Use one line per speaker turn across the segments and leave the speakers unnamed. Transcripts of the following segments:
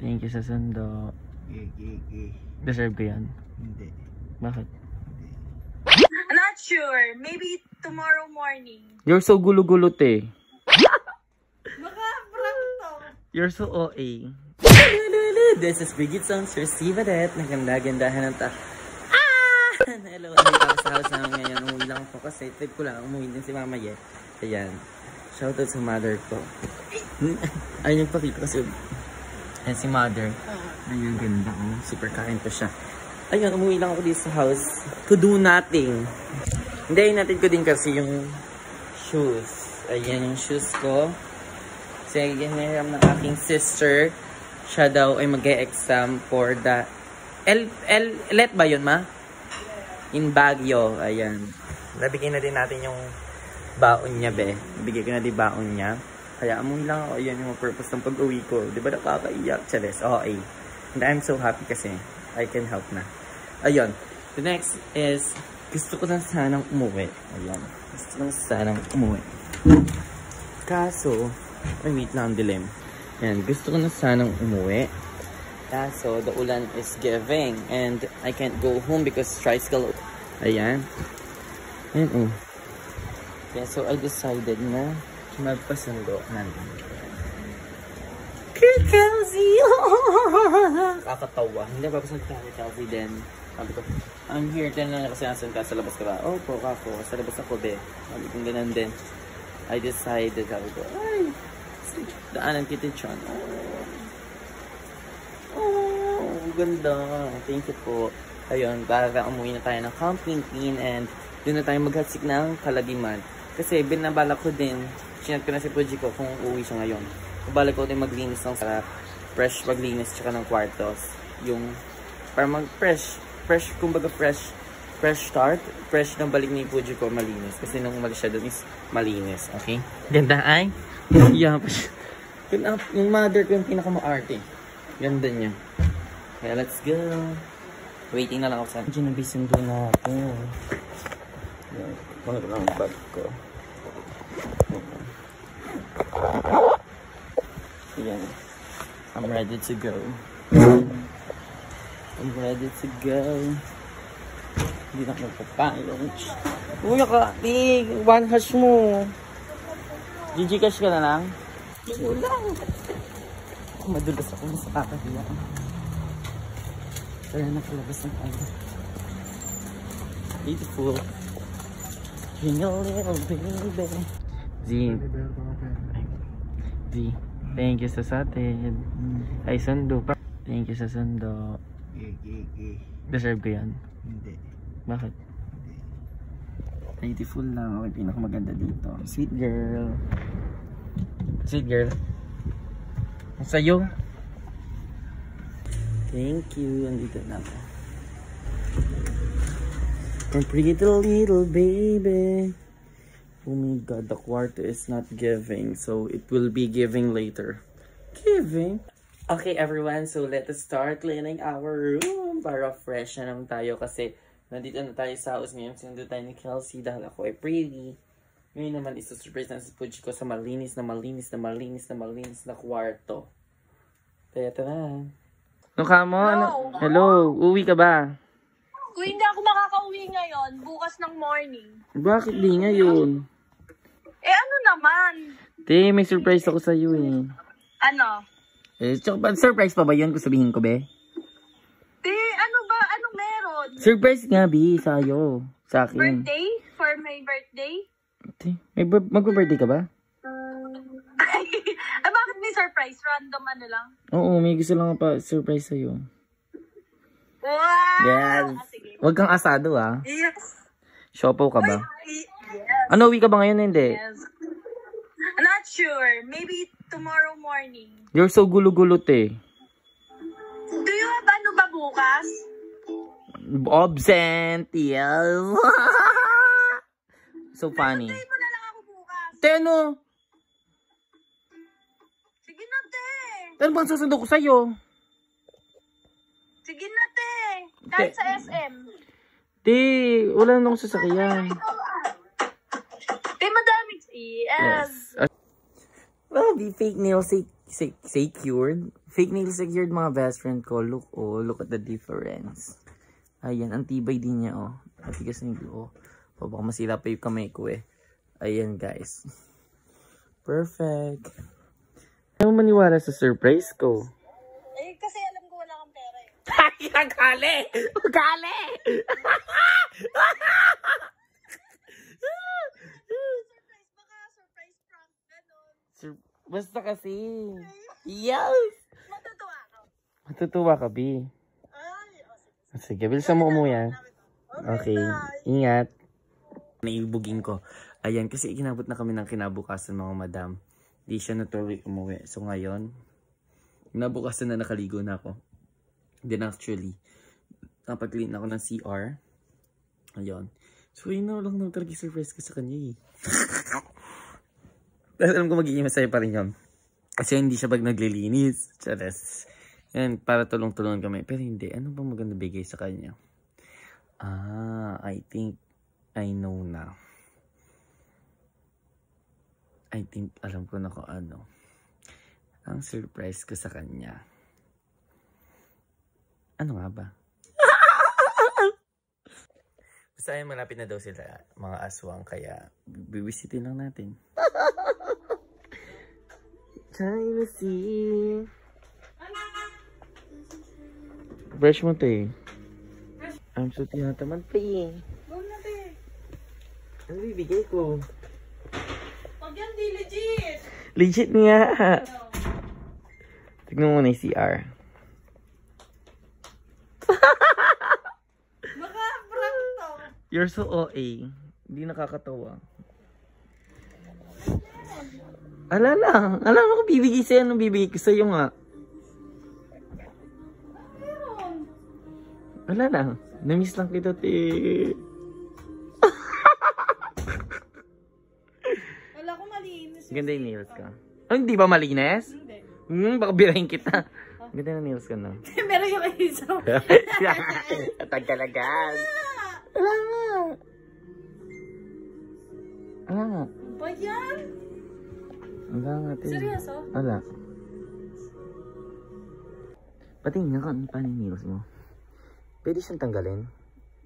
Thank you sa sundo. Deserve ko yan.
Hindi.
Bakit?
I'm not sure. Maybe tomorrow morning.
You're so gulo-gulo, te.
Baka prank to.
You're so OA. This is Brigid Songs, receive it. Naganda-gandahan ng hello, andito ako sa house namin ngayon. Umuwi lang ako kasi trip ko lang. Umuwi din si Mama Yet. Ayan. Shoutout sa mother ko. Ayun yung pakita kasi. Ayan si mother. Ayun, ganda. Oh. Super kind pa siya. Ayun, umuwi lang ako dito sa house to do nothing. Hindi, natin ko din kasi yung shoes. Ayan yung shoes ko. Kasi hiniram ng aking sister. Siya daw ay mag-e-exam for the... Let ba yun, ma? In Baguio. Ayan. Nabigyan na din natin yung baon niya, be. Nabigyan ko na din baon niya. Kaya amoy lang ako. Ayan yung purpose ng pag-uwi ko. Di ba nakakaiyak? Charis. Okay. And I'm so happy kasi I can help na. Ayun. The next is, gusto ko na sanang umuwi. Ayan. Gusto ko na sanang umuwi. Kaso, ay wait lang, dilim. Ayan. Gusto ko na sanang umuwi. Kaso, the ulan is giving. And I can't go home because tricycle. Ayan. Ayan, oh. Yeah, so I decided na magpasundo natin. Kay Kelsey! Kakatawa. Hindi ba pasang kay Kelsey din? Sabi ko, I'm here. Tinanong kasi nasan ka, sa labas ka ba? Opo, kako. Sa labas ako, be. Sabi ko, ganun din. I decided, sabi ko, ay, daanan kita dyan. Oh, ganda. Thank you po. Ayun, para umuwi na tayo ng Camp Quintin and doon na tayo maghatsik ng Kalagiman. Kasi binabala ko din, sinat ko na si Puji ko kung uuwi siya ngayon. Bala ko din maglinis ng sarap, fresh maglinis tsaka ng kwartos. Yung, para mag-fresh, kumbaga fresh start, fresh ng balik ni Puji ko malinis. Kasi nung umalis siya doon is malinis, okay? Ganda ay? Yeah, yung mother ko yung pinakamaarte. Ganda niya. Kaya let's go. Waiting na lang ako sa... Ginabisundo na ako. Ano lang ang bag ko. Ayan. I'm ready to go. I'm ready to go. Hindi na ako magpapayong. Uy, nakatig! One hash mo. GG cash ka na lang? Wala. Madulas ako sa kakahiya. Kaya nakalabas ng ano. Beautiful. Jingle little baby. Z, thank you sa satin. Ay, sundo pa. Thank you sa sundo. Deserve ko yan.
Hindi.
Bakit? Beautiful lang. Okay, pinakamaganda dito. Sweet girl. Sweet girl. Ang sayo. Thank you. Andito na ako. And pretty little baby. Oh my god, the kwarto is not giving. So it will be giving later. Giving? Okay everyone, so let us start cleaning our room. Para fresh na naman tayo kasi nandito na tayo sa house ngayon. Sinundo tayo ni Kelsey dahil ako ay pretty. Ngayon naman isusurprise na si Puji ko sa malinis na kwarto. Kaya tara. No, come on. Hello, uwi ka ba?
Kung hindi ako makakauwi ngayon, bukas ng morning.
Bakit di ngayon?
Eh ano naman?
Te, may surprise ako sa'yo eh.
Ano?
Eh, surprise pa ba yun kung sabihin ko, be?
Te, ano ba? Ano meron?
Surprise nga, be, sa'yo. Sa akin.
Birthday? For my birthday?
Te, magpa-birthday ka ba?
Ay, bakit may surprise? Random ano lang?
Oo, may gusto lang pa surprise sa'yo.
Wow!
Yes.
Sige.
Huwag kang asado, ah.
Yes.
Shopaw ka ba?
Yes.
Ano, uwi ka ba ngayon? Hindi.
Yes. I'm not sure. Maybe tomorrow morning.
You're so gulo-gulo, te.
Do you have ano ba bukas?
Absent, yes. So funny.
Tayo mo na lang ako bukas.
Te, ano?
Sige na, te.
Ano bang susundo ko sa'yo?
Sige na, te. Kahit sa SM.
Te, wala nang sasakyan.
Te, madami. Yes.
Well, the fake nails say cured. Fake nails are cured mga best friend ko. Look, oh, look at the difference. Ayan, ang tibay din niya, oh. Matigas na yung glue, oh. Oh, baka masira pa yung kamay ko, eh. Ayan, guys. Perfect. Ayaw mo maniwala sa surprise ko.
Eh, kasi alam ko wala kang pera eh.
Ay, gali! Gali!
Surprise, baka surprise prank, ganon.
Basta kasi. Yes!
Matutuwa ka.
Matutuwa ka, B.
Ay, sige.
Sige, bilisan mo umuya. Okay.
bye.
Ingat. Naibugin ko. Ayan, kasi ikinabot na kami ng kinabukasan mga madam. Di siya natuloy umuwi. So ngayon, kinabukasan na nakaligo na ako. Then actually, napag-clean ako ng CR. Ayun. So yun na lang talaga surprise ko sa kanya eh. Dahil alam ko magiging masaya pa rin yun. Kasi hindi siya bag naglilinis. Charas. Yan, para tulong-tulungan kami. Pero hindi, ano ba maganda bigay sa kanya? I think I know na. I think alam ko na kung ano. Ang surprise ko sa kanya. Ano nga ba? Basta ay malapit na daw sila mga aswang kaya bibisitin lang natin. Trying to see. Brush mo to eh. I'm so tinataman pa eh.
Go na, be.
Ano bibigay ko?
Pag yan, di legit.
Legit nga. Tignan mo na yung CR.
Baka prank to.
You're so OA. Hindi nakakatawa. Ala lang. Alam mo kung bibigay sa'yo. Anong bibigay ko sa'yo nga?
Meron.
Wala lang. Namiss lang kita, te.
Wala ko malinis.
Ganda yung nails ka. Oh, hindi ba malinis?
Hindi.
Baka birahin kita. Ganda na nails ka na.
Meron yung isa.
Tagalagan. Wala nga. Wala nga.
Ba yan?
Wala nga, te.
Seryoso?
Wala. Pati nga ka, paano yung nails mo? Pwede siyang tanggalin?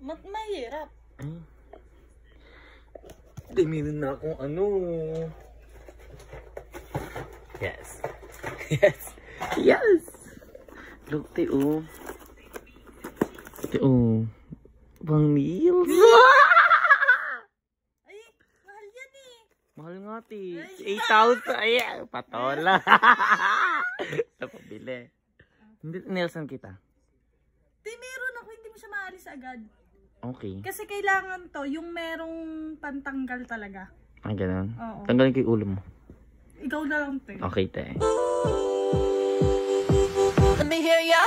Mahirap.
Ay. Hindi, meron na akong ano. Yes. Yes. Yes. Look, te, oh. Te, oh. Pang nails.
Ay, mahal yan eh.
Mahal nga, te. 8,000. Ay, patola. Sa pabili. Hindi, Nelson kita.
Di, meron ako. Hindi mo siya maalis agad.
Okay.
Kasi kailangan to, yung merong pantanggal talaga.
Ah, ganun.
Oo.
Tanggalin ko yung ulo mo.
Ikaw na lang, te.
Okay, te.
Let me hear ya.